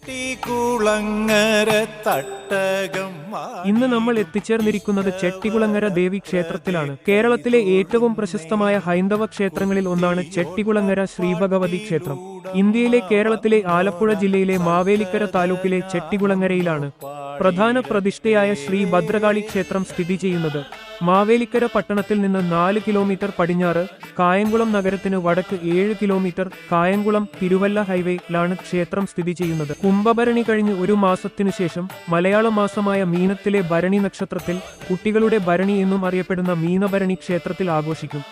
ചെട്ടികുളങ്ങര തട്ടകം. ഇന്ന് നമ്മൾ എത്തിച്ചേർന്നിരിക്കുന്നത് ചെട്ടികുളങ്ങര ദേവി ക്ഷേത്രത്തിലാണ്. കേരളത്തിലെ ഏറ്റവും പ്രശസ്തമായ ഹൈന്ദവ ക്ഷേത്രങ്ങളിൽ ഒന്നാണ് ചെട്ടികുളങ്ങര ശ്രീഭഗവതി ക്ഷേത്രം. ഇന്ത്യയിലെ കേരളത്തിലെ ആലപ്പുഴ ജില്ലയിലെ മാവേലിക്കര താലൂക്കിലെ ചെട്ടികുളങ്ങരയിലാണ് പ്രധാന പ്രതിഷ്ഠയായ ശ്രീ ഭദ്രകാളി ക്ഷേത്രം സ്ഥിതി ചെയ്യുന്നത്. മാവേലിക്കര പട്ടണത്തിൽ നിന്ന് 4 കിലോമീറ്റർ പടിഞ്ഞാറ്, കായംകുളം നഗരത്തിന് വടക്ക് 7 കിലോമീറ്റർ, കായംകുളം തിരുവല്ല ഹൈവേയിലാണ് ക്ഷേത്രം സ്ഥിതി ചെയ്യുന്നത്. കുംഭഭരണി കഴിഞ്ഞ് ഒരു മാസത്തിനു ശേഷം മലയാള മാസമായ മീനത്തിലെ ഭരണി നക്ഷത്രത്തിൽ കുട്ടികളുടെ ഭരണി എന്നും അറിയപ്പെടുന്ന മീനഭരണി ക്ഷേത്രത്തിൽ ആഘോഷിക്കും.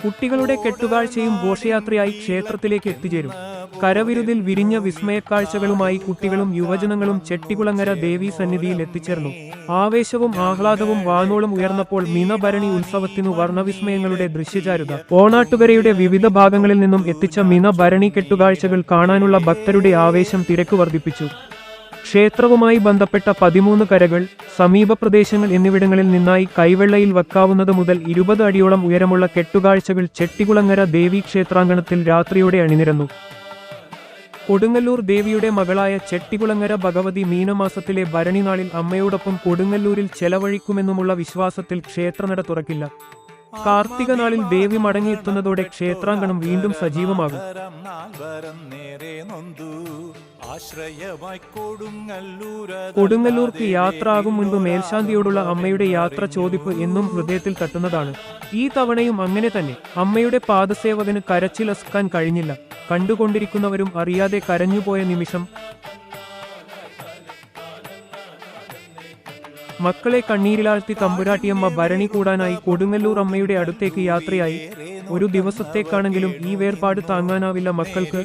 കുട്ടികളുടെ കെട്ടുകാഴ്ചയും ഘോഷയാത്രയായി ക്ഷേത്രത്തിലേക്ക് എത്തിച്ചേരും. കരവിരുതിൽ വിരിഞ്ഞ വിസ്മയക്കാഴ്ചകളുമായി കുട്ടികളും യുവജനങ്ങളും ചെട്ടികുളങ്ങര ദേവീ സന്നിധിയിൽ എത്തിച്ചേർന്നു. ആവേശവും ആഹ്ലാദവും വാനോളം ഉയർന്നപ്പോൾ മീനഭരണി ഉത്സവത്തിനു വർണ്ണവിസ്മയങ്ങളുടെ ദൃശ്യചാരുത. ഓണാട്ടുകരയുടെ വിവിധ ഭാഗങ്ങളിൽ നിന്നും എത്തിച്ച മീനഭരണി കെട്ടുകാഴ്ചകൾ കാണാനുള്ള ഭക്തരുടെ ആവേശം തിരക്ക് വർദ്ധിപ്പിച്ചു. ക്ഷേത്രവുമായി ബന്ധപ്പെട്ട 13 കരകൾ, സമീപ പ്രദേശങ്ങൾ എന്നിവിടങ്ങളിൽ നിന്നായി കൈവെള്ളയിൽ വെക്കാവുന്നത് മുതൽ 20 അടിയോളം ഉയരമുള്ള കെട്ടുകാഴ്ചകൾ ചെട്ടികുളങ്ങര ദേവീ ക്ഷേത്രാങ്കണത്തിൽ രാത്രിയോടെ അണിനിരന്നു. കൊടുങ്ങല്ലൂർ ദേവിയുടെ മകളായ ചെട്ടികുളങ്ങര ഭഗവതി മീനമാസത്തിലെ ഭരണിനാളിൽ അമ്മയോടൊപ്പം കൊടുങ്ങല്ലൂരിൽ ചെലവഴിക്കുമെന്നുമുള്ള വിശ്വാസത്തിൽ ക്ഷേത്രനട തുറക്കില്ല. കാർത്തിക നാളിൽ ദേവി മടങ്ങിയെത്തുന്നതോടെ ക്ഷേത്രാങ്കണം വീണ്ടും സജീവമാകും. കൊടുങ്ങല്ലൂർക്ക് യാത്ര ആകും മുൻപ് മേൽശാന്തിയോടുള്ള അമ്മയുടെ യാത്ര ചോദിപ്പ് എന്നും ഹൃദയത്തിൽ തട്ടുന്നതാണ്. ഈ തവണയും അങ്ങനെ തന്നെ. അമ്മയുടെ പാദസേവകന് കരച്ചിലസ്കാൻ കഴിഞ്ഞില്ല. കണ്ടുകൊണ്ടിരിക്കുന്നവരും അറിയാതെ കരഞ്ഞുപോയ നിമിഷം. മക്കളെ കണ്ണീരിലാഴ്ത്തി തമ്പുരാട്ടിയമ്മ ഭരണി കൂടാനായി കൊടുങ്ങല്ലൂർ അമ്മയുടെ അടുത്തേക്ക് യാത്രയായി. ഒരു ദിവസത്തേക്കാണെങ്കിലും ഈ വേർപാട് താങ്ങാനാവില്ല മക്കൾക്ക്.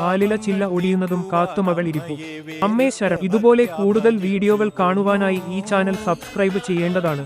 ആലില ചില്ല ഒടിയുന്നതും കാത്തു മകൾ ഇരിപ്പു. അമ്മേ ശരണം. ഇതുപോലെ കൂടുതൽ വീഡിയോകൾ കാണുവാനായി ഈ ചാനൽ സബ്സ്ക്രൈബ് ചെയ്യേണ്ടതാണ്.